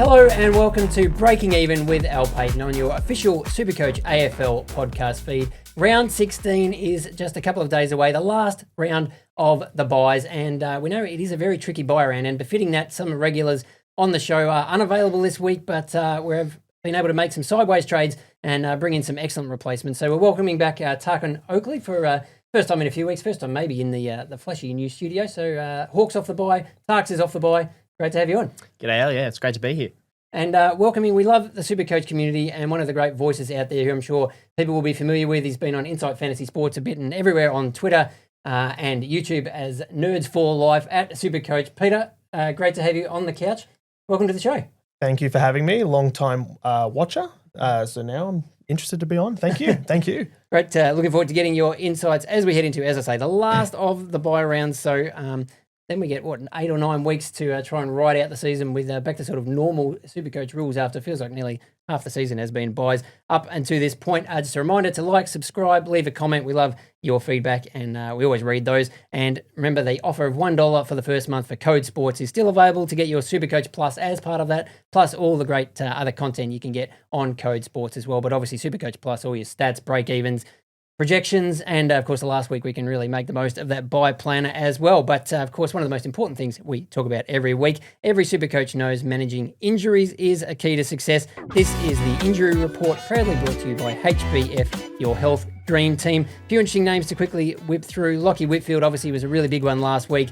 Hello and welcome to Breaking Even with Al Paton on your official SuperCoach AFL podcast feed. Round 16 is just a couple of days away, the last round of the buys, and we know it is a very tricky buy round, and befitting that, some regulars on the show are unavailable this week, but we've been able to make some sideways trades and bring in some excellent replacements. So we're welcoming back Tarquin Oakley for first time in a few weeks, first time maybe in the flashy new studio. So Hawks off the bye, Tarks is off the bye. Great to have you on. G'day, Al. Yeah, it's great to be here. And welcoming, we love the Supercoach community, and one of the great voices out there who I'm sure people will be familiar with. He's been on Insight Fantasy Sports a bit and everywhere on Twitter and YouTube as Nerds for Life at Supercoach. Peter, great to have you on the couch. Welcome to the show. Thank you for having me. Long time watcher. So now I'm interested to be on. Thank you. Thank you. Great. Looking forward to getting your insights as we head into, as I say, the last of the bye rounds. So then we get, 8 or 9 weeks to try and ride out the season with back to sort of normal Supercoach rules after it feels like nearly half the season has been buys up until this point. Just a reminder to like, subscribe, leave a comment. We love your feedback and we always read those. And remember, the offer of $1 for the first month for Code Sports is still available to get your Supercoach Plus as part of that, plus all the great other content you can get on Code Sports as well. But obviously Supercoach Plus, all your stats, break-evens, projections, and of course the last week we can really make the most of that buy planner as well. But of course, one of the most important things we talk about every week, every Supercoach knows managing injuries is a key to success. This is the Injury Report, proudly brought to you by HBF, your health dream team. A few interesting names to quickly whip through. Lachie Whitfield obviously was a really big one last week.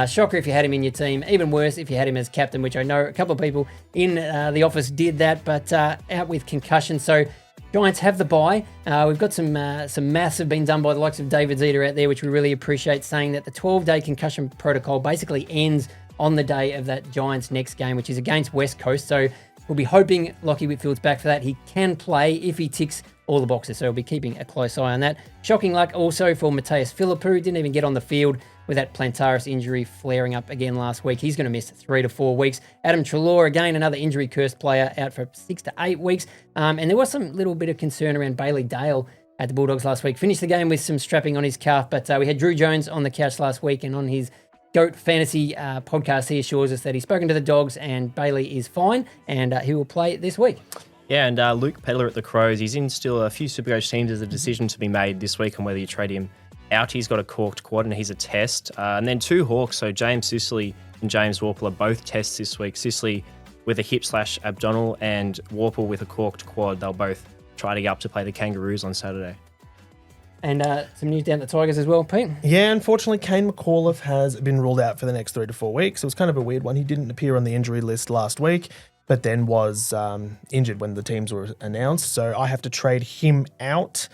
Shocker if you had him in your team, even worse if you had him as captain, which I know a couple of people in the office did that, but out with concussion. So Giants have the bye. We've got some maths have been done by the likes of David Zeta out there, which we really appreciate, saying that the 12-day concussion protocol basically ends on the day of that Giants' next game, which is against West Coast. So we'll be hoping Lachie Whitfield's back for that. He can play if he ticks all the boxes, so we'll be keeping a close eye on that. Shocking luck also for Matthias Philippou. Didn't even get on the field with that plantaris injury flaring up again last week. He's going to miss 3 to 4 weeks. Adam Treloar, again, another injury-cursed player, out for 6 to 8 weeks. And there was some little bit of concern around Bailey Dale at the Bulldogs last week. Finished the game with some strapping on his calf, but we had Drew Jones on the couch last week, and on his GOAT Fantasy podcast, he assures us that he's spoken to the Dogs and Bailey is fine, and he will play this week. Yeah, and Luke Pedler at the Crows, he's in still a few Supercoach teams. There's a decision to be made this week on whether you trade him out. He's got a corked quad and he's a test. And then 2 Hawks, so James Sicily and James Worpel are both tests this week. Sicily with a hip/abdominal and Worpel with a corked quad. They'll both try to get up to play the Kangaroos on Saturday. And some news down the Tigers as well, Pete. Yeah, unfortunately, Kane McAuliffe has been ruled out for the next 3 to 4 weeks. It was kind of a weird one. He didn't appear on the injury list last week, but then was injured when the teams were announced. So I have to trade him out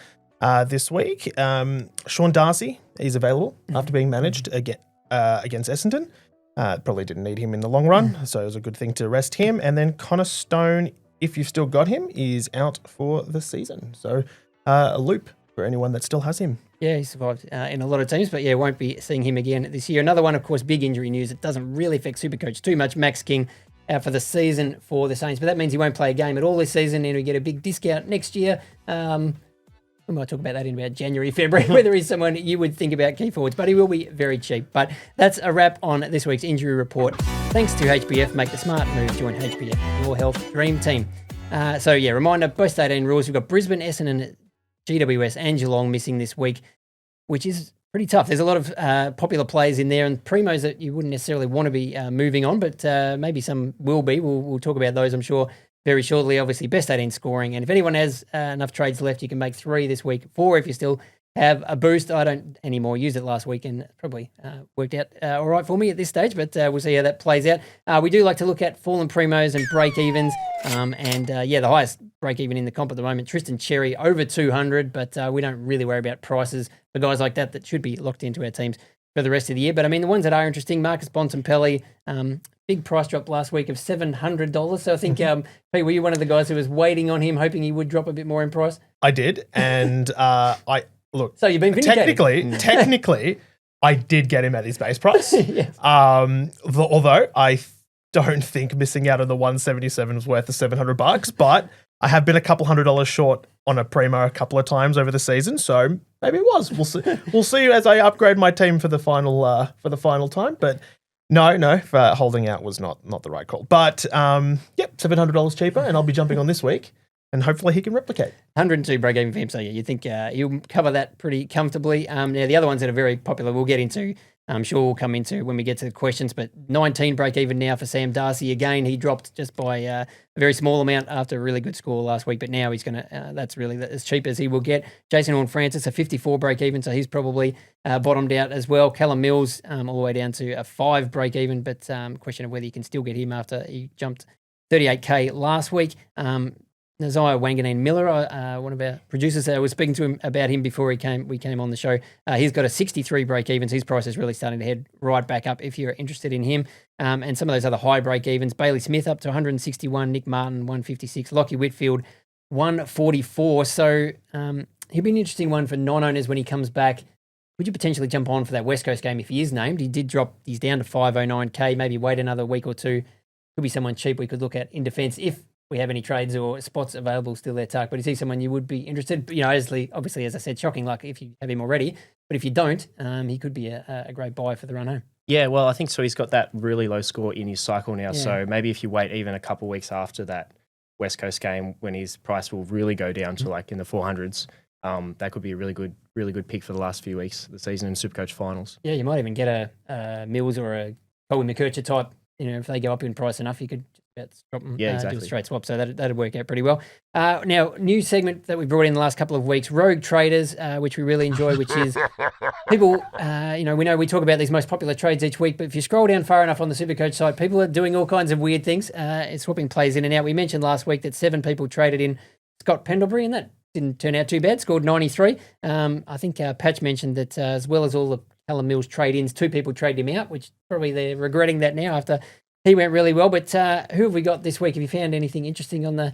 this week. Sam Darcy, he's available after being managed against Essendon. Probably didn't need him in the long run, so it was a good thing to rest him. And then Connor Stone, if you've still got him, is out for the season. So a loop for anyone that still has him. Yeah, he survived in a lot of teams, but yeah, won't be seeing him again this year. Another one, of course, big injury news. It doesn't really affect Supercoach too much. Max King out for the season for the Saints, but that means he won't play a game at all this season, and we get a big discount next year. We might talk about that in about January, February, whether he's someone you would think about key forwards, but he will be very cheap. But that's a wrap on this week's injury report. Thanks to HBF. Make the smart move. Join HBF, your health dream team. So yeah, reminder, both state 18 rules. We've got Brisbane, Essendon, GWS and Geelong missing this week, which is pretty tough. There's a lot of popular players in there and Primos that you wouldn't necessarily want to be moving on, but maybe some will be. We'll talk about those, I'm sure, very shortly. Obviously, best 18 scoring. And if anyone has enough trades left, you can make 3 this week, 4 if you still have a boost. I don't anymore. Used it last week and probably worked out all right for me at this stage, but we'll see how that plays out. We do like to look at fallen Primos and break-evens. The highest break-even in the comp at the moment, Tristan Xerri, over 200, but we don't really worry about prices for guys like that should be locked into our teams for the rest of the year. But I mean, the ones that are interesting, Marcus Bont and Pelly, big price drop last week of $700. So I think, Pete, were you one of the guys who was waiting on him, hoping he would drop a bit more in price? I did, and look. So you've been vindicated. Technically, I did get him at his base price. Yes. Although I don't think missing out on the 177 was worth the $700, but I have been a couple $100 short on a Premo a couple of times over the season, so maybe it was. We'll see. We'll see as I upgrade my team for the final time. But No, for holding out was not the right call. But $700 cheaper, and I'll be jumping on this week, and hopefully he can replicate. 102 break-even for him, so yeah, you think he'll cover that pretty comfortably. Now, the other ones that are very popular we'll get into, I'm sure we'll come into when we get to the questions, but 19 break-even now for Sam Darcy. Again, he dropped just by a very small amount after a really good score last week, but now he's going to, that's really as cheap as he will get. Jason Horne-Francis, a 54 break-even, so he's probably bottomed out as well. Callum Mills, all the way down to a 5 break-even, but question of whether you can still get him after he jumped 38K last week. Nazia Wanganeen Miller, one of our producers, was speaking to him about him before we came on the show. He's got a 63 break-evens. His price is really starting to head right back up if you're interested in him. And some of those other high break-evens, Bailey Smith up to 161, Nick Martin 156, Lachie Whitfield 144. So he'll be an interesting one for non-owners when he comes back. Would you potentially jump on for that West Coast game if he is named? He did drop, he's down to 509K, maybe wait another week or two. Could be someone cheap we could look at in defence if we have any trades or spots available still there, Tark. But is he someone you would be interested? You know, obviously, as I said, shocking luck if you have him already. But if you don't, he could be a great buy for the run home. Yeah, well, I think so. He's got that really low score in his cycle now. Yeah. So maybe if you wait even a couple of weeks after that West Coast game when his price will really go down to like in the 400s, that could be a really good pick for the last few weeks of the season in Supercoach finals. Yeah, you might even get a Mills or a Colin McKercher type. You know, if they go up in price enough, you could drop them, do a straight swap. So that'd work out pretty well. Now, new segment that we brought in the last couple of weeks, Rogue Traders, which we really enjoy, which is people, we know we talk about these most popular trades each week, but if you scroll down far enough on the Supercoach site, people are doing all kinds of weird things, swapping players in and out. We mentioned last week that 7 people traded in Scott Pendlebury, and that didn't turn out too bad, scored 93. I think Patch mentioned that as well as all the Callum Mills trade-ins, 2 people traded him out, which probably they're regretting that now after he went really well. But who have we got this week? Have you found anything interesting on the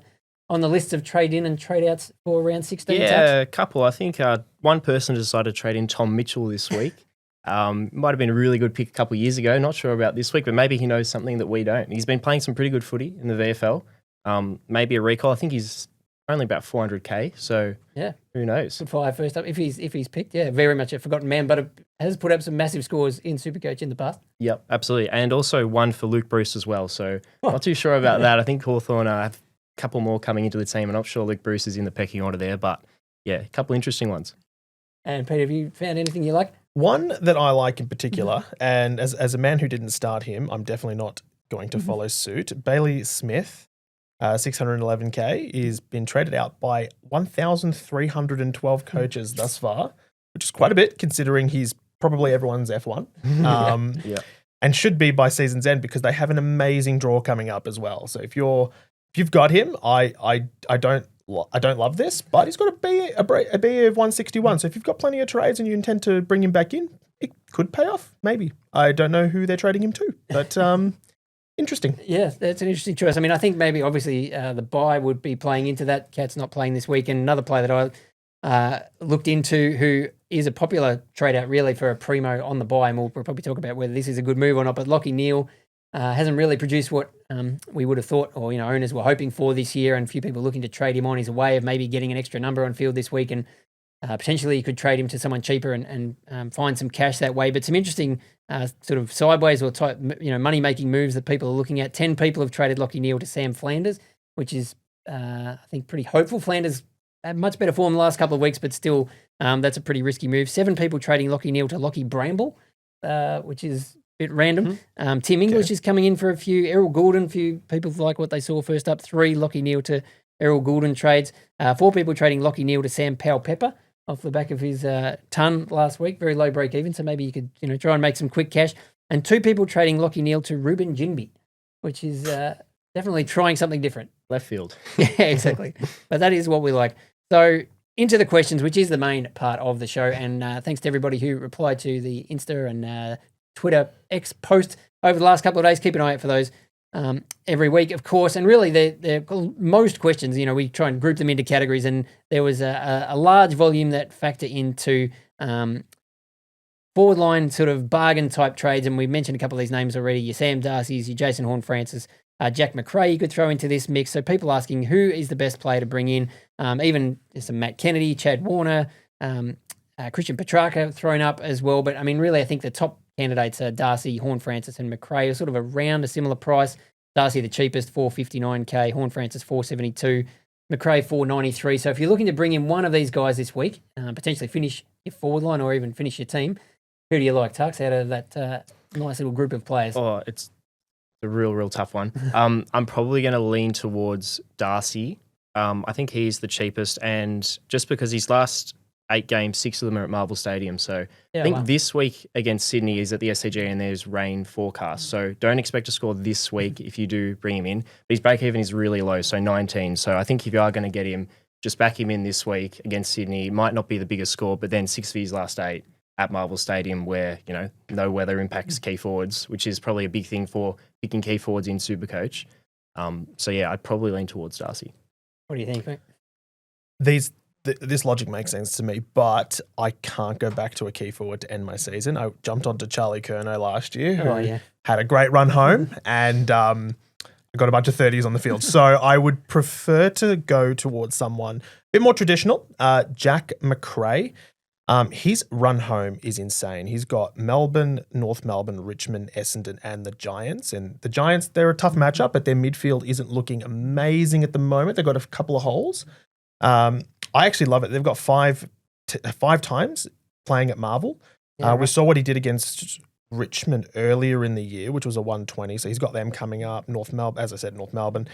list of trade-in and trade-outs for round 16? Yeah, a couple. I think one person decided to trade in Tom Mitchell this week. Might have been a really good pick a couple of years ago. Not sure about this week, but maybe he knows something that we don't. He's been playing some pretty good footy in the VFL. Maybe a recall. I think he's only about 400K, so yeah, who knows? Good fire first up if he's picked. Yeah, very much a forgotten man, but has put up some massive scores in Supercoach in the past. Yep, absolutely, and also one for Luke Bruce as well. So not too sure about that. I think Hawthorn have a couple more coming into the team. I'm not sure Luke Bruce is in the pecking order there, but yeah, a couple interesting ones. And Peter, have you found anything you like? One that I like in particular, and as a man who didn't start him, I'm definitely not going to follow suit. Bailey Smith. 611K is been traded out by 1,312 coaches thus far, which is quite a bit considering he's probably everyone's F1. And should be by season's end because they have an amazing draw coming up as well. So if you've got him, I don't love this, but he's got a BA of 161. So if you've got plenty of trades and you intend to bring him back in, it could pay off. Maybe. I don't know who they're trading him to, but interesting. Yeah, that's an interesting choice. I mean, I think maybe obviously the buy would be playing into that. Cat's not playing this week. And another player that I looked into who is a popular trade out really for a Premo on the buy, and we'll probably talk about whether this is a good move or not, but Lachie Neale hasn't really produced what we would have thought or, owners were hoping for this year, and a few people looking to trade him on. He's a way of maybe getting an extra number on field this week, and potentially you could trade him to someone cheaper and find some cash that way. But some interesting sort of sideways or type, money-making moves that people are looking at. 10 people have traded Lachie Neale to Sam Flanders, which is, I think, pretty hopeful. Flanders had much better form the last couple of weeks, but still, that's a pretty risky move. 7 people trading Lachie Neale to Lachie Bramble, which is a bit random. Tim English is coming in for a few. Errol Goulden, a few people like what they saw first up. 3 Lachie Neale to Errol Goulden trades. 4 people trading Lachie Neale to Sam Powell-Pepper off the back of his ton last week. Very low break even, so maybe you could try and make some quick cash. And 2 people trading Lachie Neale to Ruben Jinby, which is definitely trying something different. Left field. Yeah, exactly. But that is what we like. So into the questions, which is the main part of the show. And thanks to everybody who replied to the Insta and Twitter X post over the last couple of days. Keep an eye out for those every week, of course. And really, they're most questions, we try and group them into categories. And there was a large volume that factor into forward line sort of bargain type trades. And we mentioned a couple of these names already. Your Sam Darcy's, your Jason Horne-Francis, Jack Macrae you could throw into this mix. So people asking who is the best player to bring in. Even some Matt Kennedy, Chad Warner, Christian Petrarca thrown up as well. But I mean, really, I think the top candidates are Darcy, Horne-Francis and Macrae are sort of around a similar price. Darcy the cheapest, $459K, Horne-Francis $472, Macrae $493. So if you're looking to bring in one of these guys this week, potentially finish your forward line or even finish your team, who do you like, Tux, out of that nice little group of players? Oh, it's a real tough one. I'm probably going to lean towards Darcy. I think he's the cheapest, and just because his last 8 games, 6 of them are at Marvel Stadium. So I think this week against Sydney is at the SCG and there's rain forecast. So don't expect to score this week if you do bring him in. But his break even is really low, so 19. So I think if you are going to get him, just back him in this week against Sydney. It might not be the biggest score, but then 6 of his last 8 at Marvel Stadium where, no weather impacts key forwards, which is probably a big thing for picking key forwards in Supercoach. So yeah, I'd probably lean towards Darcy. What do you think, mate? This logic makes sense to me, but I can't go back to a key forward to end my season. I jumped onto Charlie Curnow last year, who had a great run home and got a bunch of 30s on the field. So I would prefer to go towards someone a bit more traditional, Jack Macrae. His run home is insane. He's got Melbourne, North Melbourne, Richmond, Essendon, and the Giants. And the Giants, they're a tough matchup, but their midfield isn't looking amazing at the moment. They've got a couple of holes. I actually love it. They've got 5 times playing at Marvel. We saw what he did against Richmond earlier in the year, which was a 120. So he's got them coming up. North Melbourne.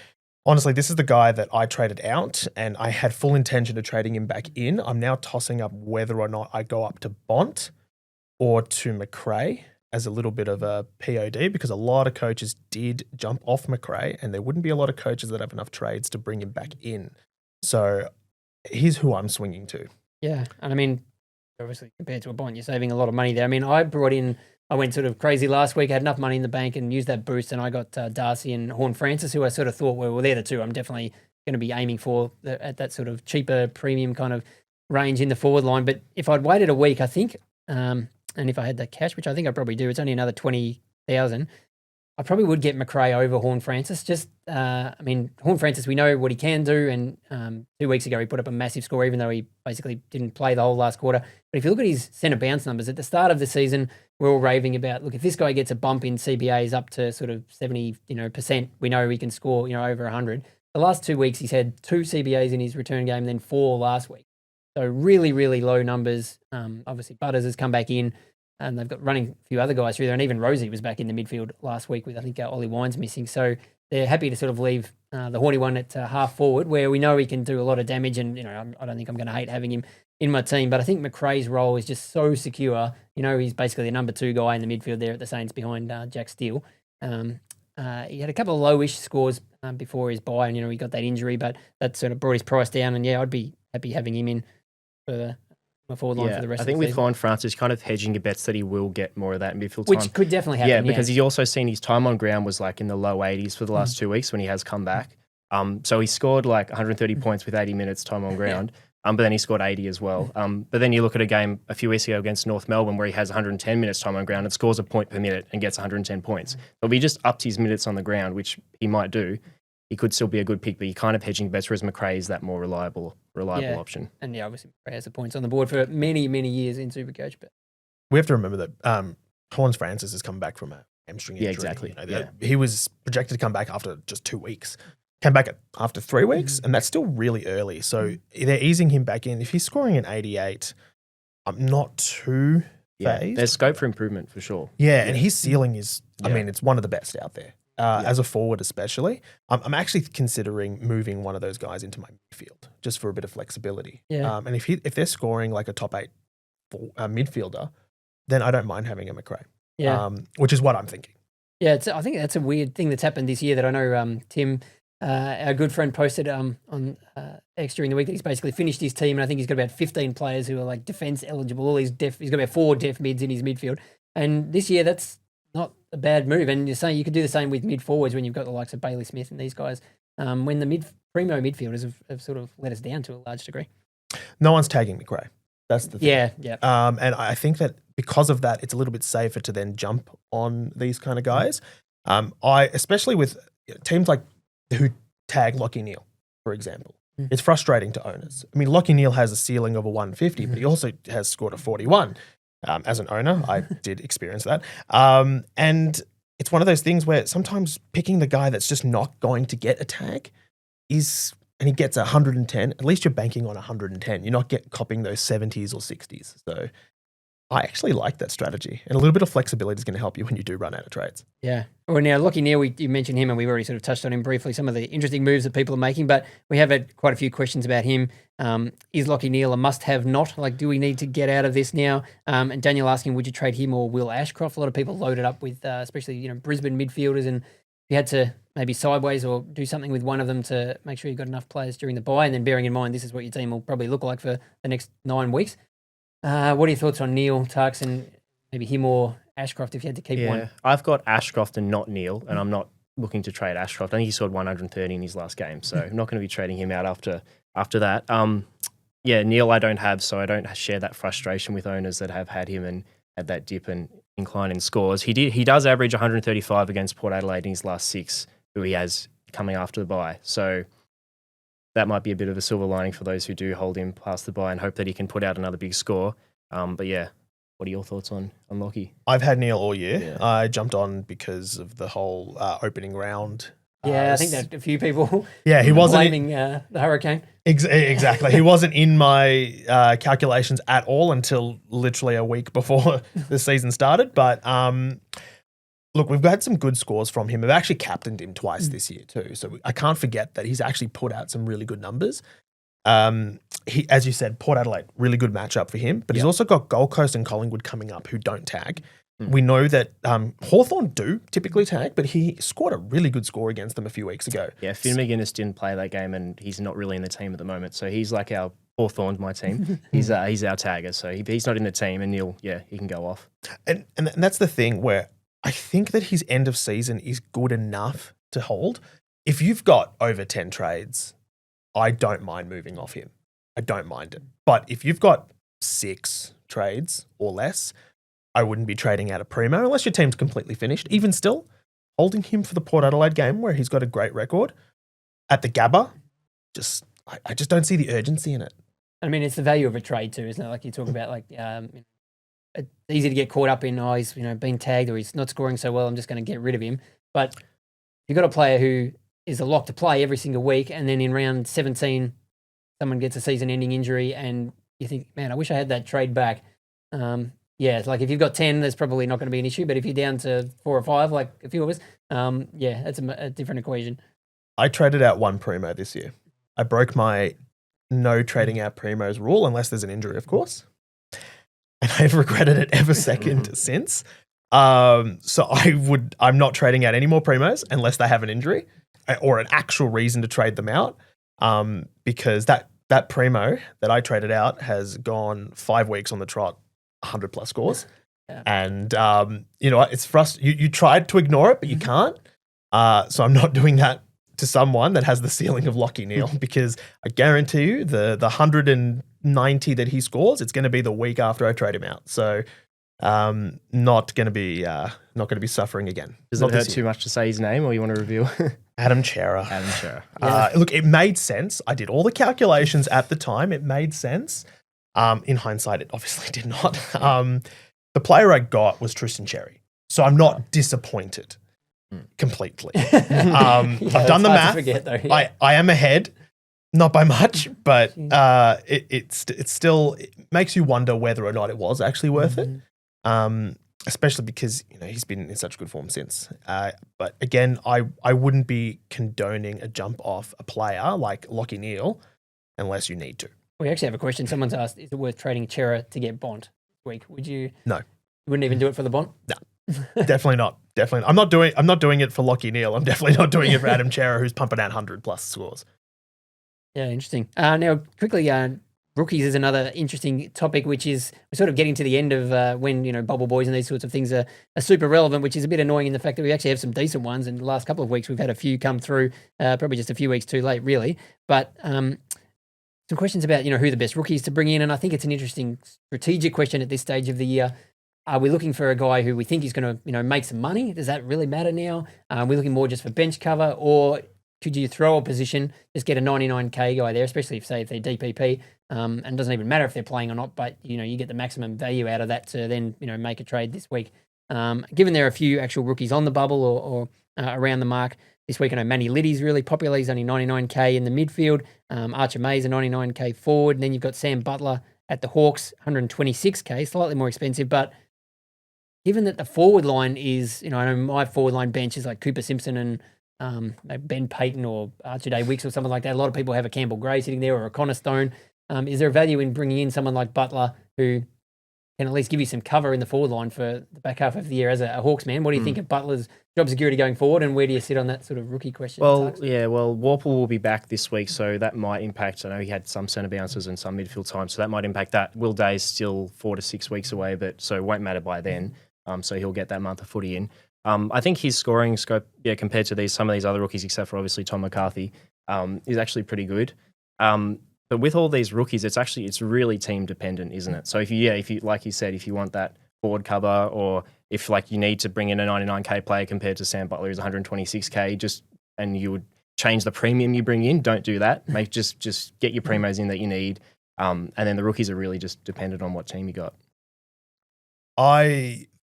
Honestly, this is the guy that I traded out, and I had full intention of trading him back in. I'm now tossing up whether or not I go up to Bont or to Macrae as a little bit of a POD, because a lot of coaches did jump off Macrae, and there wouldn't be a lot of coaches that have enough trades to bring him back in. So here's who I'm swinging to. Yeah, and I mean, obviously compared to a Bont, you're saving a lot of money there. I mean, I went sort of crazy last week. I had enough money in the bank and used that boost, and I got Darcy and Horne-Francis, who I sort of thought well, they're the two I'm definitely going to be aiming for at that sort of cheaper premium kind of range in the forward line. But if I'd waited a week, I think, and if I had the cash, which I think I probably do, it's only another 20,000. I probably would get Macrae over Horne-Francis. Horne-Francis, we know what he can do, and 2 weeks ago he put up a massive score, even though he basically didn't play the whole last quarter. But if you look at his centre bounce numbers, at the start of the season, we're all raving about, look, if this guy gets a bump in CBAs up to sort of 70%, we know he can score, over 100. The last 2 weeks, he's had 2 CBAs in his return game, then 4 last week. So really, really low numbers. Obviously, Butters has come back in. And they've got running a few other guys through there. And even Rosie was back in the midfield last week with, I think, Ollie Wines missing. So they're happy to sort of leave the horny one at half forward, where we know he can do a lot of damage. And, I don't think I'm going to hate having him in my team. But I think Macrae's role is just so secure. He's basically the number 2 guy in the midfield there at the Saints behind Jack Steele. He had a couple of lowish scores before his bye, and, he got that injury. But that sort of brought his price down. And, I'd be happy having him in for my forward line for the rest of the season. I think with Horne-Francis, kind of hedging your bets that he will get more of that midfield time. Which could definitely happen, because he's also seen his time on ground was like in the low 80s for the last 2 weeks when he has come back. So he scored like 130 points with 80 minutes time on ground, but then he scored 80 as well. But then you look at a game a few weeks ago against North Melbourne where he has 110 minutes time on ground and scores a point per minute and gets 110 points. But if he just upped his minutes on the ground, which he might do, he could still be a good pick, but you're kind of hedging bets, whereas Macrae is that more reliable option. And obviously Macrae has the points on the board for many, many years in Supercoach. But we have to remember that Horne-Francis has come back from a hamstring injury. Yeah, exactly. He was projected to come back after just 2 weeks. Came back after 3 weeks, and that's still really early. So they're easing him back in. If he's scoring an 88, I'm not too phased. There's scope for improvement for sure. And his ceiling is, it's one of the best out there. As a forward especially. I'm actually considering moving one of those guys into my midfield just for a bit of flexibility. And if they're scoring like a top 8 midfielder, then I don't mind having a Macrae, which is what I'm thinking. I think that's a weird thing that's happened this year that I know Tim, our good friend, posted on X during the week that he's basically finished his team, and I think he's got about 15 players who are like defence eligible. He's got about 4 def mids in his midfield. And this year that's not a bad move, and you're saying you could do the same with mid forwards when you've got the likes of Bailey Smith and these guys. When the Premo midfielders have sort of let us down to a large degree. No one's tagging Macrae. That's the thing. Yeah. And I think that because of that, it's a little bit safer to then jump on these kind of guys. Especially with teams like who tag Lachie Neale, for example. It's frustrating to owners. I mean, Lachie Neale has a ceiling of a 150, but he also has scored a 41. As an owner, I did experience that. And it's one of those things where sometimes picking the guy that's just not going to get a tag and he gets 110, at least you're banking on 110. You're not copying those 70s or 60s. So I actually like that strategy. And a little bit of flexibility is going to help you when you do run out of trades. Yeah. Well, now, Lachie Neale, you mentioned him and we've already sort of touched on him briefly, some of the interesting moves that people are making, but we have had quite a few questions about him. Is Lachie Neale a must-have not? Like, do we need to get out of this now? And Daniel asking, would you trade him or Will Ashcroft? A lot of people loaded up with, especially, Brisbane midfielders, and you had to maybe sideways or do something with one of them to make sure you've got enough players during the bye, and then bearing in mind this is what your team will probably look like for the next 9 weeks. What are your thoughts on Neale, Tarks, and maybe him or Ashcroft if you had to keep one? I've got Ashcroft and not Neale, and I'm not looking to trade Ashcroft. I think he scored 130 in his last game, so I'm not going to be trading him out after that. Neale I don't have, so I don't share that frustration with owners that have had him and had that dip and incline in scores. He does average 135 against Port Adelaide in his last 6, who he has coming after the bye. So that might be a bit of a silver lining for those who do hold him past the bye and hope that he can put out another big score. But yeah, what are your thoughts on Lachie? I've had Neale all year. Yeah. I jumped on because of the whole opening round. Yeah, I think that a few people he wasn't blaming the Hurricane. Exactly. He wasn't in my calculations at all until literally a week before the season started. But look, we've had some good scores from him. I've actually captained him twice this year too. So I can't forget that he's actually put out some really good numbers. He, as you said, Port Adelaide, really good matchup for him. But he's also got Gold Coast and Collingwood coming up who don't tag. We know that Hawthorn do typically tag, but he scored a really good score against them a few weeks ago. Yeah, Finn McGuinness didn't play that game and he's not really in the team at the moment. So he's like our Hawthorn, my team. He's our tagger. So he's not in the team and Neale, he can go off. And that's the thing where I think that his end of season is good enough to hold. If you've got over 10 trades, I don't mind moving off him. I don't mind it. But if you've got 6 trades or less, I wouldn't be trading out of Premo unless your team's completely finished. Even still, holding him for the Port Adelaide game where he's got a great record at the Gabba, I just don't see the urgency in it. I mean, it's the value of a trade too, isn't it? Like you talk about, it's easy to get caught up in, he's been tagged or he's not scoring so well, I'm just going to get rid of him. But you've got a player who is a lock to play every single week, and then in round 17, someone gets a season-ending injury, and you think, man, I wish I had that trade back. It's like if you've got 10, there's probably not going to be an issue. But if you're down to 4 or 5, like a few of us, that's a different equation. I traded out 1 Premo this year. I broke my no trading out Premos rule unless there's an injury, of course. And I've regretted it ever second since. So I'm not trading out any more Primos unless they have an injury or an actual reason to trade them out. Because that Premo that I traded out has gone 5 weeks on the trot, 100 plus scores. Yeah. And it's frustrating. You tried to ignore it, but you can't. So I'm not doing that to someone that has the ceiling of Lachie Neale because I guarantee you the 190 that he scores, it's going to be the week after I trade him out. So not going to be suffering again. Does it hurt too much to say his name, or you want to reveal? Adam Xerri. Yeah. Look, it made sense. I did all the calculations at the time. It made sense. In hindsight, it obviously did not. The player I got was Tristan Xerri. So I'm not disappointed completely. I've done the math. Forget, though, yeah. I am ahead, not by much, but it still makes you wonder whether or not it was actually worth it. Especially because he's been in such good form since. But again, I wouldn't be condoning a jump off a player like Lachie Neale unless you need to. We actually have a question. Someone's asked, is it worth trading Xerri to get Bont this week? Would you? No. You wouldn't even do it for the Bont? No. Definitely not. Definitely. I'm not doing it for Lachie Neale. I'm definitely not doing it for Adam Xerri, who's pumping out 100 plus scores. Yeah, interesting. Now, quickly, rookies is another interesting topic, which is we're sort of getting to the end of when, bubble boys and these sorts of things are super relevant, which is a bit annoying in the fact that we actually have some decent ones. And the last couple of weeks, we've had a few come through, probably just a few weeks too late, really. But some questions about, who the best rookies to bring in. And I think it's an interesting strategic question at this stage of the year. Are we looking for a guy who we think is going to, make some money? Does that really matter now? Are we looking more just for bench cover, or Could you throw a position, just get a 99K guy there, especially if they're DPP, and it doesn't even matter if they're playing or not, but, you get the maximum value out of that to then, make a trade this week. Given there are a few actual rookies on the bubble or around the mark this week, I know Manny Liddy's really popular. He's only 99K in the midfield. Archer May's a 99K forward. And then you've got Sam Butler at the Hawks, 126K, slightly more expensive, but given that the forward line is, I know my forward line bench is like Cooper Simpson and Ben Paton or Archie Wicks or something like that. A lot of people have a Campbell Gray sitting there or a Connor Stone. Is there a value in bringing in someone like Butler who can at least give you some cover in the forward line for the back half of the year as a Hawks man? What do you think of Butler's job security going forward, and where do you sit on that sort of rookie question? Well, Warple will be back this week, so that might impact. I know he had some centre bounces and some midfield time, so that might impact that. Will Day's still 4 to 6 weeks away, but so it won't matter by then. So he'll get that month of footy in. I think his scoring scope, compared to some of these other rookies, except for obviously Tom McCarthy, is actually pretty good. But with all these rookies, it's really team dependent, isn't it? So if you like you said, if you want that forward cover, or if you need to bring in a 99K player compared to Sam Butler who's 126K, and you would change the premium you bring in, don't do that. Just get your primos in that you need, and then the rookies are really just dependent on what team you got.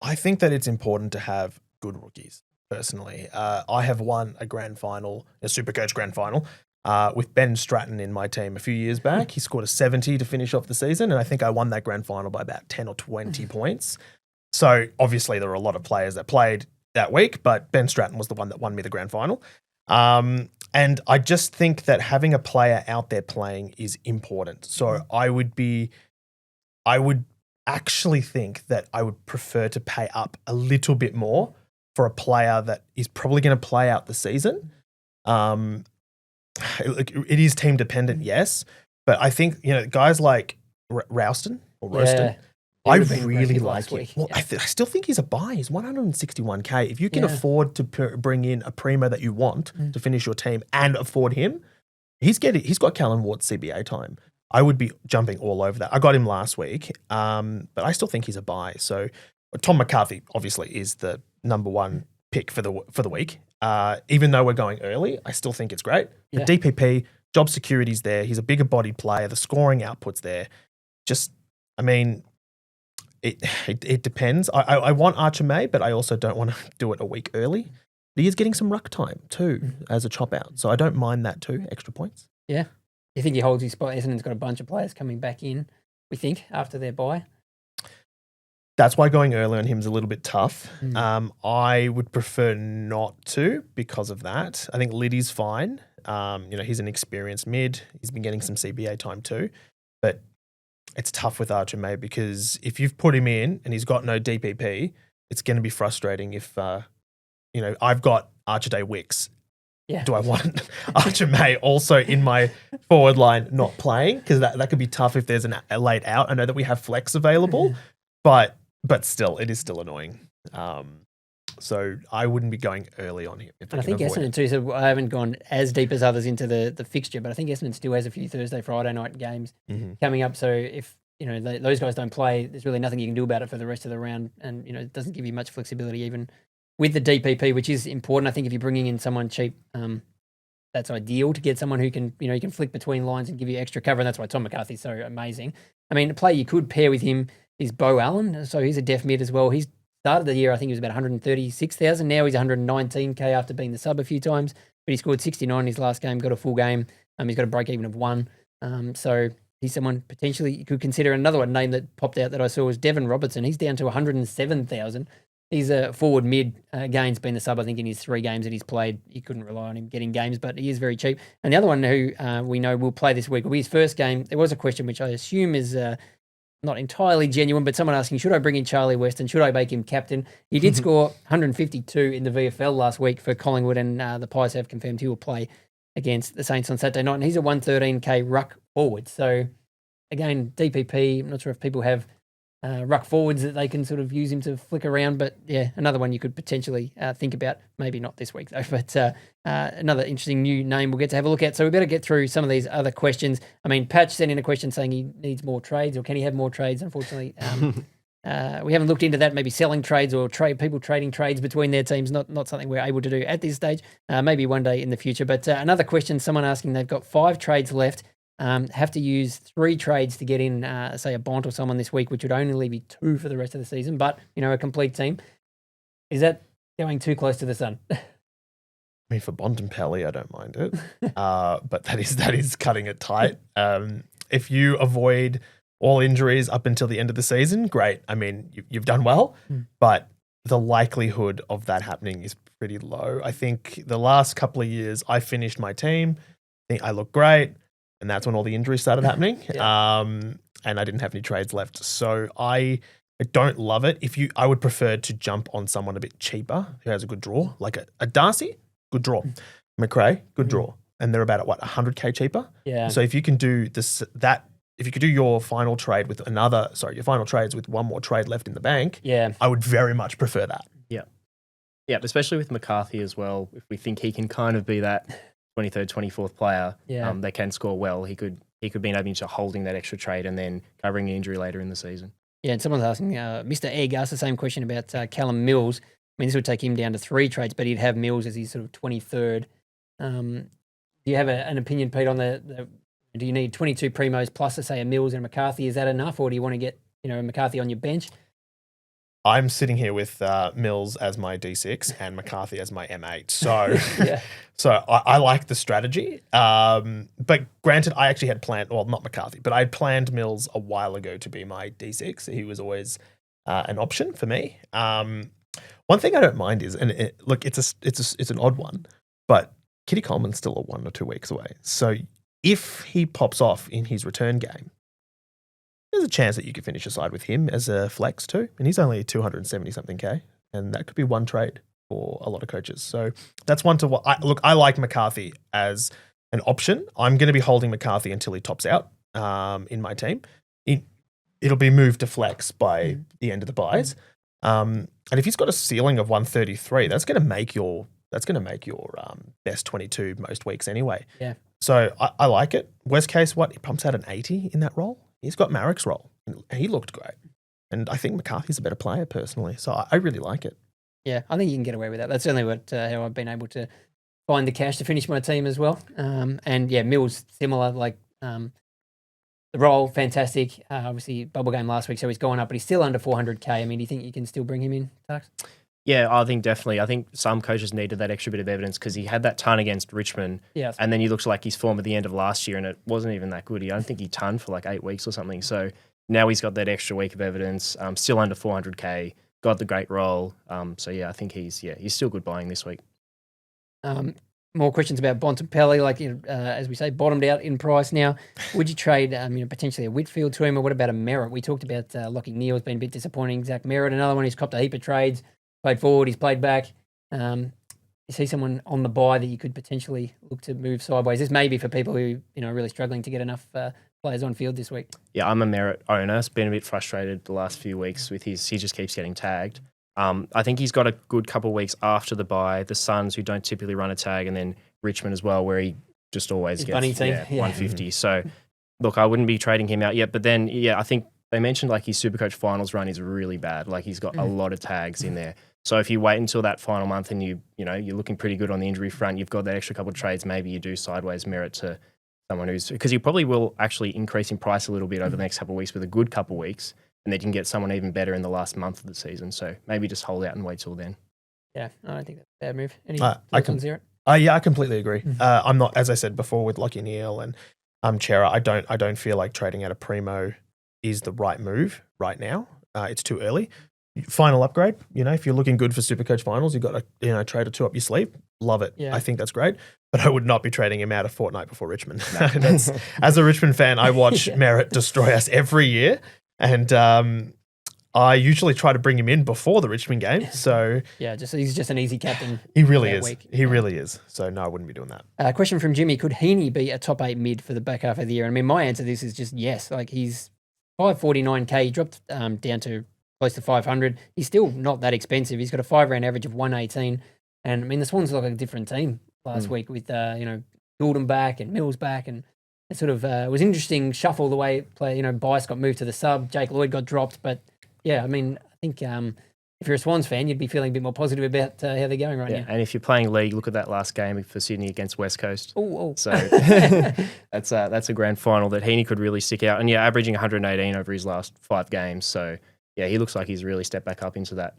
I think that it's important to have good rookies. Personally, I have won a SuperCoach grand final. With Ben Stratton in my team a few years back. He scored a 70 to finish off the season, and I think I won that grand final by about 10 or 20 points. So obviously there were a lot of players that played that week, but Ben Stratton was the one that won me the grand final. And I just think that having a player out there playing is important. So I would actually think that I would prefer to pay up a little bit more for a player that is probably going to play out the season. It is team dependent, yes, but I think guys like Rouston or Roaston, I really like him. Well, I still think he's a buy. He's 161K. If you can afford to bring in a primo that you want to finish your team and afford him, he's got Callan Ward's CBA time. I would be jumping all over that. I got him last week, but I still think he's a buy. So Tom McCarthy obviously is the number one pick for the week. Even though we're going early, I still think it's great. The DPP, job security's there. He's a bigger bodied player. The scoring output's there. It depends. I want Archer May, but I also don't want to do it a week early. He is getting some ruck time too as a chop out. So I don't mind that too, extra points. Yeah. You think he holds his spot? Essendon's got a bunch of players coming back in, we think, after their bye. That's why going early on him is a little bit tough. I would prefer not to because of that. I think Liddy's fine. He's an experienced mid. He's been getting some CBA time too. But it's tough with Archer May because if you've put him in and he's got no DPP, it's going to be frustrating if, I've got Archer Day Wicks. Yeah. Do I want Archer May also in my forward line not playing? Because that could be tough if there's a late out. I know that we have flex available, but still, it is still annoying. So I wouldn't be going early on him. And I think Essendon too, so I haven't gone as deep as others into the fixture, but I think Essendon still has a few Thursday, Friday night games coming up. So if those guys don't play, there's really nothing you can do about it for the rest of the round. And, it doesn't give you much flexibility even with the DPP, which is important. I think if you're bringing in someone cheap, that's ideal to get someone who can, you can flick between lines and give you extra cover. And that's why Tom McCarthy's so amazing. I mean, a player you could pair with him is Bo Allen. So he's a def mid as well. He's started the year, I think he was about 136,000. Now he's 119K after being the sub a few times, but he scored 69 in his last game, got a full game. He's got a break even of 1. So he's someone potentially you could consider. Another name that popped out that I saw was Devon Robertson. He's down to 107,000. He's a forward mid. Again's been the sub, I think, in his 3 games that he's played. You couldn't rely on him getting games, but he is very cheap. And the other one who we know will play this week will be his first game. There was a question which I assume is not entirely genuine, but someone asking, should I bring in Charlie Weston? Should I make him captain? He did score 152 in the VFL last week for Collingwood, and the Pies have confirmed he will play against the Saints on Saturday night, and he's a 113K ruck forward. So, again, DPP, I'm not sure if people have ruck forwards that they can sort of use him to flick around, but yeah, another one you could potentially think about. Maybe not this week though, but another interesting new name we'll get to have a look at. So we better get through some of these other questions. I mean, Patch sent in a question saying he needs more trades, or can he have more trades? Unfortunately, we haven't looked into that. Maybe selling trades or people trading trades between their teams. Not something we're able to do at this stage. Maybe one day in the future. But another question, someone asking, they've got 5 trades left. Have to use 3 trades to get in, say, a Bont or someone this week, which would only be 2 for the rest of the season. But, a complete team. Is that going too close to the sun? I mean, for Bont and Pelly, I don't mind it. But that is cutting it tight. If you avoid all injuries up until the end of the season, great. I mean, you've done well, but the likelihood of that happening is pretty low. I think the last couple of years I finished my team, I think I looked great, and that's when all the injuries started happening. And I didn't have any trades left. So I don't love it. I would prefer to jump on someone a bit cheaper who has a good draw, like a Darcy, good draw. Macrae, good draw. And they're about, 100K cheaper? Yeah. So if you can do if you could do your final trade with your final trades with one more trade left in the bank, I would very much prefer that. Yeah, especially with McCarthy as well. If we think he can kind of be that 23rd, 24th player, they can score well. He could be able to holding that extra trade and then covering an injury later in the season. Yeah, and someone's asking, Mr. Egg asked the same question about Callum Mills. I mean, this would take him down to 3 trades, but he'd have Mills as his sort of 23rd. Do you have an opinion, Pete, on do you need 22 Primos plus, say, a Mills and a McCarthy? Is that enough, or do you want to get McCarthy on your bench? I'm sitting here with Mills as my D6 and McCarthy as my M8. So, so I like the strategy. But granted, I actually had planned, well, not McCarthy, but I had planned Mills a while ago to be my D6. He was always an option for me. One thing I don't mind is, and look, it's an odd one, but Kitty Coleman's still 1 or 2 weeks away. So if he pops off in his return game, there's a chance that you could finish aside with him as a flex too. And he's only 270-something K. And that could be one trade for a lot of coaches. So that's one to what I like McCarthy as an option. I'm going to be holding McCarthy until he tops out in my team. It'll be moved to flex by the end of the buys. And if he's got a ceiling of 133, that's going to make your best 22 most weeks anyway. Yeah. So I like it. Worst case, he pumps out an 80 in that role. He's got Marrick's role. He looked great. And I think McCarthy's a better player personally. So I really like it. Yeah, I think you can get away with that. That's certainly how I've been able to find the cash to finish my team as well. And yeah, Mills, similar, the role, fantastic. Obviously, bubble game last week, so he's gone up, but he's still under 400K. I mean, do you think you can still bring him in, Tarks? Yeah, I think definitely. I think some coaches needed that extra bit of evidence because he had that ton against Richmond, and then he looked like his form at the end of last year, and it wasn't even that good. I don't think he ton for 8 weeks or something. So now he's got that extra week of evidence, still under 400K, got the great role. So yeah, I think he's still good buying this week. More questions about Bont and Pelly, as we say, bottomed out in price now. Would you trade potentially a Whitfield to him, or what about a Merrett? We talked about Lachie Neale has been a bit disappointing. Zach Merrett, another one who's copped a heap of trades. Played forward, he's played back. Is he someone on the buy that you could potentially look to move sideways? This may be for people who are really struggling to get enough players on field this week. Yeah, I'm a Merrett owner. It's been a bit frustrated the last few weeks with he just keeps getting tagged. I think he's got a good couple of weeks after the bye. The Suns, who don't typically run a tag, and then Richmond as well, where he just always gets 150. So look, I wouldn't be trading him out yet. But then, I think they mentioned his Supercoach finals run is really bad. He's got a lot of tags in there. So if you wait until that final month and you're looking pretty good on the injury front, you've got that extra couple of trades, maybe you do sideways Merrett to someone because he probably will actually increase in price a little bit over the next couple of weeks with a good couple of weeks, and then you can get someone even better in the last month of the season. So maybe just hold out and wait till then. Yeah, I don't think that's a bad move. Any thoughts on Xerri? Yeah, I completely agree. I'm not, as I said before, with Lachie Neale and Chera, I don't feel like trading out a Premo is the right move right now. It's too early. Final upgrade, if you're looking good for Supercoach finals, you've got a trade or 2 up your sleeve. Love it. Yeah. I think that's great. But I would not be trading him out a fortnight before Richmond. As a Richmond fan, I watch Merrett destroy us every year. And I usually try to bring him in before the Richmond game. So he's just an easy captain. He really is. He really is. So no, I wouldn't be doing that. Question from Jimmy: could Heaney be a top 8 mid for the back half of the year? I mean, my answer to this is just yes. He's 549K. He dropped down to close to 500. He's still not that expensive. He's got a 5-round average of 118. And I mean, the Swans look like a different team last week with Goulden back and Mills back, and it sort of was interesting shuffle the way Bice got moved to the sub. Jake Lloyd got dropped, but Yeah, I mean, I think if you're a Swans fan, you'd be feeling a bit more positive about how they're going right now. And if you're playing league, look at that last game for Sydney against West Coast. Oh. So that's a grand final that Heaney could really stick out. And yeah, averaging 118 over his last 5 games. So yeah, he looks like he's really stepped back up into that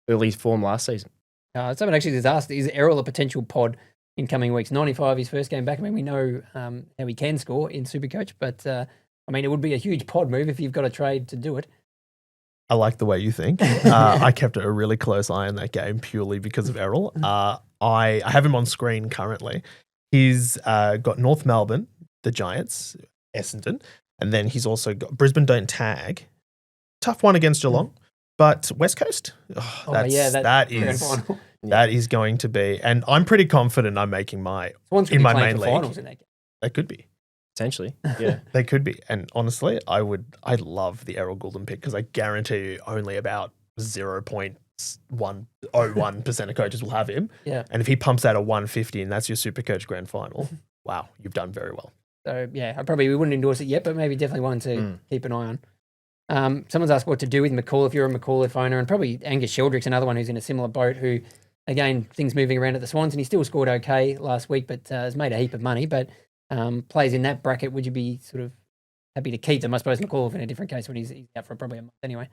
early form last season. Someone actually just asked, is Errol a potential pod in coming weeks? 95 his first game back. I mean, we know how he can score in Supercoach, but I mean, it would be a huge pod move if you've got a trade to do it. I like the way you think. I kept a really close eye on that game purely because of Errol. I have him on screen currently. He's got North Melbourne, the Giants, Essendon, and then he's also got Brisbane don't tag. Tough one against Geelong, but West Coast. That is going to be, and I'm pretty confident I'm making my in my main league. Finals in that game. They could be. Potentially, yeah. They could be. And honestly, I love the Errol Goulden pick because I guarantee you only about 0.101% of coaches will have him. Yeah. And if he pumps out a 150 and that's your Supercoach grand final, wow, you've done very well. So, yeah, we wouldn't endorse it yet, but maybe definitely one to keep an eye on. Someone's asked what to do with McAuliffe if you're a McAuliffe owner, and probably Angus Sheldrick's another one who's in a similar boat who, again, things moving around at the Swans, and he still scored okay last week, but has made a heap of money, but plays in that bracket. Would you be sort of happy to keep them? I suppose McAuliffe in a different case when he's out for probably a month anyway.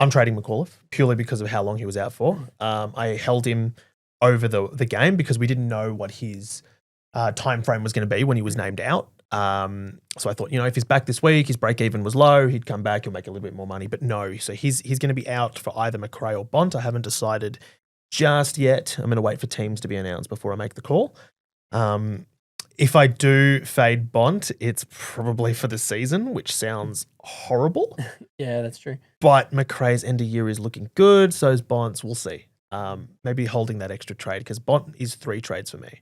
I'm trading McAuliffe purely because of how long he was out for. I held him over the game because we didn't know what his time frame was going to be when he was named out. So I thought, if he's back this week, his break even was low, he'd come back, he'll make a little bit more money. But no, so he's going to be out for either Macrae or Bont. I haven't decided just yet. I'm going to wait for teams to be announced before I make the call. If I do fade Bont, it's probably for the season, which sounds horrible. Yeah, that's true. But Macrae's end of year is looking good, so's Bont's. We'll see. Maybe holding that extra trade because Bont is 3 trades for me.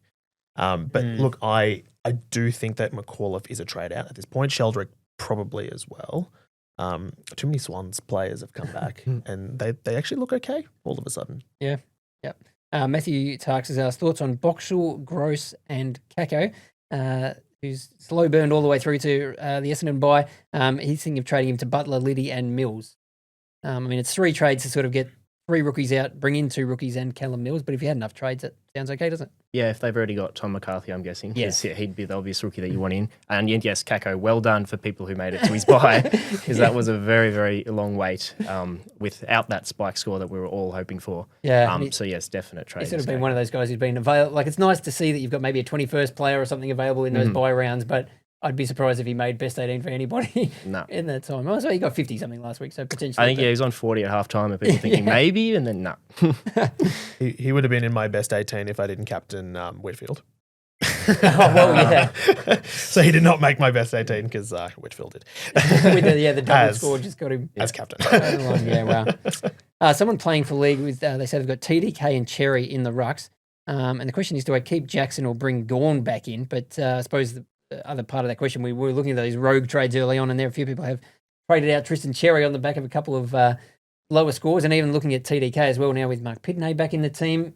But look, I do think that McAuliffe is a trade out at this point. Sheldrick probably as well. Too many Swans players have come back and they actually look okay all of a sudden. Yeah. Yep. Matthew Tarks has asked thoughts on Boxall, Gross, and Kako, who's slow burned all the way through to the Essendon bye. He's thinking of trading him to Butler, Liddy, and Mills. I mean, it's 3 trades to sort of get 3 rookies out, bring in 2 rookies and Callum Mills. But if you had enough trades, that sounds okay, doesn't it? Yeah, if they've already got Tom McCarthy, I'm guessing. Yes. Yeah, he'd be the obvious rookie that you want in. And yes, Kako, well done for people who made it to his bye, because that was a very, very long wait without that spike score that we were all hoping for. Yeah. So yes, definite trade. He's sort of been one of those guys who's been available. Like, it's nice to see that you've got maybe a 21st player or something available in those bye rounds, but I'd be surprised if he made best 18 for anybody in that time. Also, he got 50 something last week, so potentially. I think he was on 40 at halftime, and people thinking maybe, and then no. He would have been in my best 18 if I didn't captain Whitfield. So he did not make my best 18 because Whitfield did. With the double score just got him as captain. Yeah, wow. Someone playing for league with they said they've got TDK and Xerri in the rucks, and the question is, do I keep Jackson or bring Gawn back in? But I suppose the other part of that question, we were looking at those rogue trades early on, and there a few people have traded out Tristan Xerri on the back of a couple of lower scores, and even looking at TDK as well now with Mark Pitney back in the team.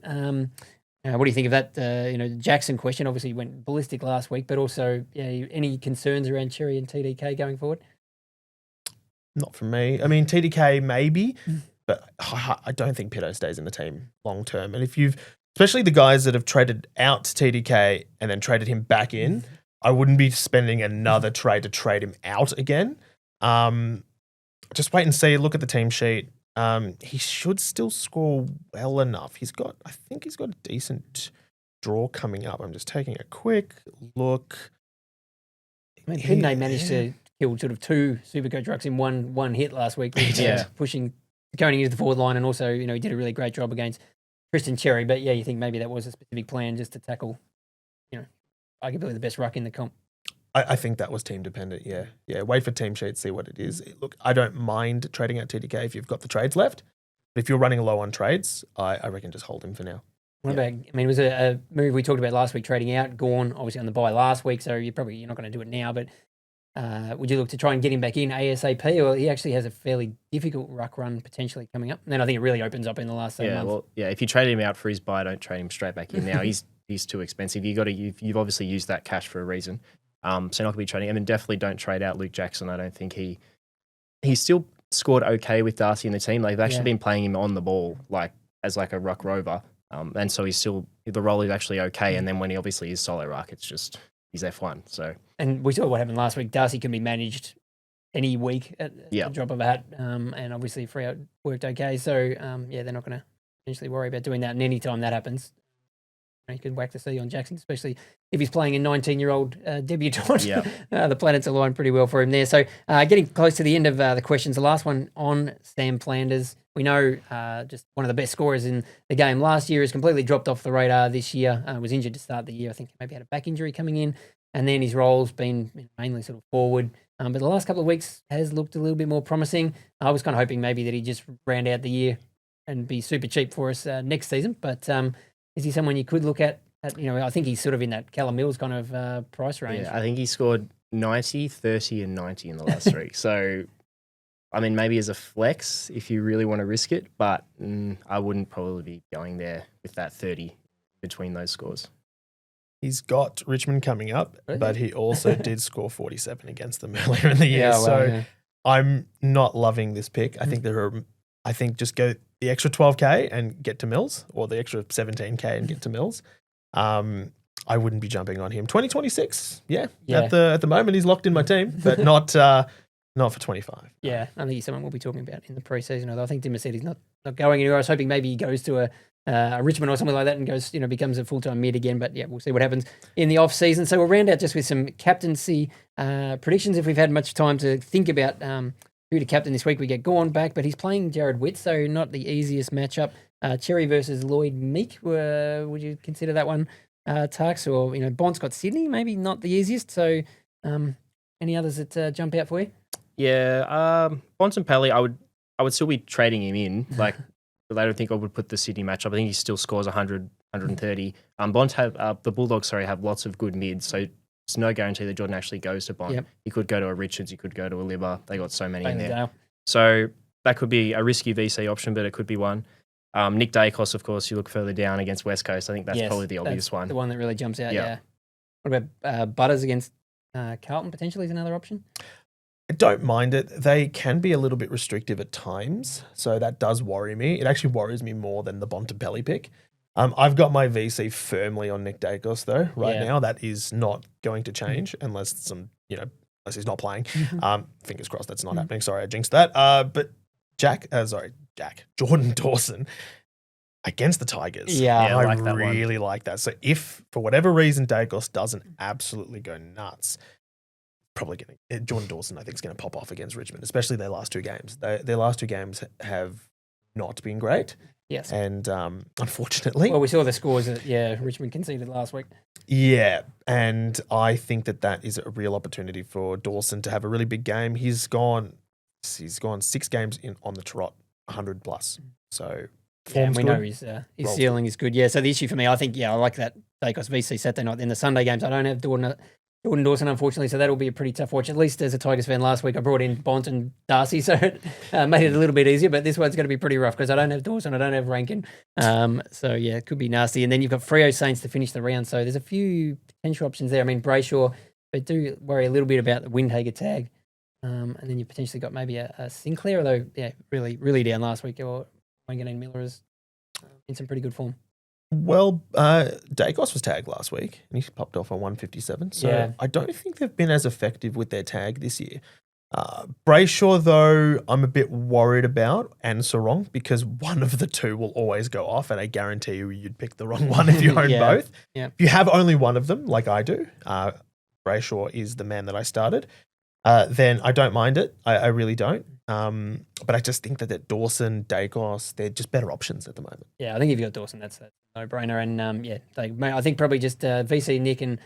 What do you think of that? Jackson question obviously went ballistic last week, but also any concerns around Xerri and TDK going forward? Not for me. I mean, TDK maybe, but I don't think Pito stays in the team long term. And especially the guys that have traded out TDK and then traded him back in, I wouldn't be spending another trade to trade him out again. Just wait and see. Look at the team sheet. He should still score well enough. I think he's got a decent draw coming up. I'm just taking a quick look. I mean, Pitney managed to kill sort of 2 Supercoach rucks in one hit last week. Pushing Koning into the forward line, and also, he did a really great job against Tristan Xerri. But yeah, you think maybe that was a specific plan just to tackle, arguably the best ruck in the comp. I think that was team dependent, yeah. Yeah, wait for team sheets, see what it is. Look, I don't mind trading out TDK if you've got the trades left. But if you're running low on trades, I reckon just hold him for now. What about, it was a move we talked about last week, trading out Gawn, obviously on the bye last week, so you're not going to do it now, but would you look to try and get him back in ASAP, or he actually has a fairly difficult ruck run potentially coming up? And then I think it really opens up in the last month. Well, if you trade him out for his bye, don't trade him straight back in now. He's too expensive. You've obviously used that cash for a reason. So you're not going to be trading him, and definitely don't trade out Luke Jackson. I don't think he's still scored okay with Darcy in the team. They've actually been playing him on the ball, as a ruck rover. And so the role is actually okay. And then when he obviously is solo ruck, it's just, he's F1. So. And we saw what happened last week. Darcy can be managed any week at the drop of a hat. And obviously Freo worked okay. So, they're not going to potentially worry about doing that. And any time that happens, you can whack the C on Jackson, especially if he's playing a 19-year-old debutant. The planets align pretty well for him there. So getting close to the end of the questions, the last one on Sam Flanders. We know just one of the best scorers in the game last year has completely dropped off the radar this year. Was injured to start the year. I think maybe had a back injury coming in. And then his role's been mainly sort of forward. But the last couple of weeks has looked a little bit more promising. I was kind of hoping maybe that he'd just round out the year and be super cheap for us next season. But is he someone you could look at? I think he's sort of in that Callum Mills kind of price range. Yeah, I think he scored 90, 30 and 90 in the last 3. So, I mean, maybe as a flex if you really want to risk it, but I wouldn't probably be going there with that 30 between those scores. He's got Richmond coming up, but he also did score 47 against them earlier in the year. I'm not loving this pick. I think just go the extra 12K and get to Mills, or the extra 17K and get to Mills. I wouldn't be jumping on him. 2026, at the moment he's locked in my team, but not for 25. Yeah, I think he's someone we'll be talking about in the preseason. Although I think Dimmer said he's not going anywhere. I was hoping maybe he goes to a Richmond or something like that and goes, becomes a full-time mid again. But we'll see what happens in the off season. So we'll round out just with some captaincy predictions. If we've had much time to think about who to captain this week, we get Gorn back, but he's playing Jared Witt, so not the easiest matchup. Cherry versus Lloyd Meek, would you consider that one, Tarks? Or, Bont's got Sydney, maybe not the easiest. So any others that jump out for you? Yeah, Bont and Pally, I would still be trading him in. But I don't think I would put the Sydney matchup. I think he still scores 100, 130. Bont the Bulldogs, have lots of good mids, so there's no guarantee that Jordan actually goes to Bont. Yep. He could go to a Richards, he could go to a Libba. They got so many in there. Dale. So that could be a risky VC option, but it could be one. Nick Dacos, of course, you look further down against West Coast. I think that's probably the obvious one. The one that really jumps out, yeah. What about Butters against Carlton potentially is another option? I don't mind it. They can be a little bit restrictive at times, so that does worry me. It actually worries me more than the Bontempelli pick. I've got my VC firmly on Nick Dacos though now. That is not going to change unless unless he's not playing. Fingers crossed that's not happening. Sorry, I jinxed that. But Jordan Dawson against the Tigers. I like that really like that. So if for whatever reason Dacos doesn't absolutely go nuts, probably Jordan Dawson I think is going to pop off against Richmond, especially their last 2 games. Their last 2 games have not been great. Yes. And unfortunately... Well, we saw the scores that, Richmond conceded last week. Yeah, and I think that is a real opportunity for Dawson to have a really big game. He's gone 6 games on the trot, 100 plus. So we know his ceiling is good. Yeah, so the issue for me, I think, I like that Dacos VC Saturday night. In the Sunday games, I don't have Jordan Dawson, unfortunately, so that'll be a pretty tough watch. At least as a Tigers fan last week, I brought in Bont and Darcy, so it made it a little bit easier, but this one's going to be pretty rough because I don't have Dawson, I don't have Rankin. It could be nasty. And then you've got Freo Saints to finish the round, so there's a few potential options there. I mean, Brayshaw, but do worry a little bit about the Windhager tag. And then you've potentially got maybe a Sinclair, although, really, really down last week, or Wanganeen Miller is in some pretty good form. Well, Dacos was tagged last week and he popped off on 157. So I don't think they've been as effective with their tag this year. Brayshaw, though, I'm a bit worried about, and Sarong, because one of the two will always go off, and I guarantee you'd pick the wrong one if you own both. Yeah. If you have only one of them, like I do, Brayshaw is the man that I started, then I don't mind it. I really don't. But I just think that Dawson, Dacos, they're just better options at the moment. Yeah, I think if you've got Dawson, that's a no-brainer. And I think probably just VC Nick, and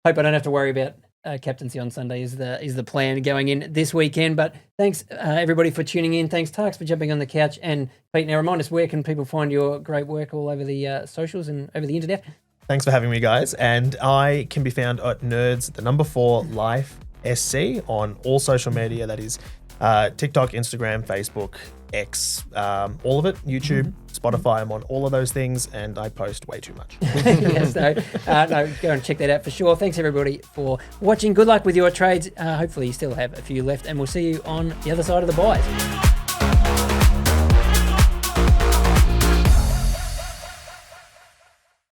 hope I don't have to worry about captaincy on Sunday is the plan going in this weekend. But thanks everybody for tuning in. Thanks Tarks for jumping on the couch. And Pete, now remind us, where can people find your great work all over the socials and over the internet? Thanks for having me, guys. And I can be found at nerds, 4 life SC on all social media. That is TikTok, Instagram, Facebook, X, all of it, YouTube, Spotify. I'm on all of those things, and I post way too much. Yes, no, go and check that out for sure. Thanks everybody for watching. Good luck with your trades. Hopefully you still have a few left, and we'll see you on the other side of the buys.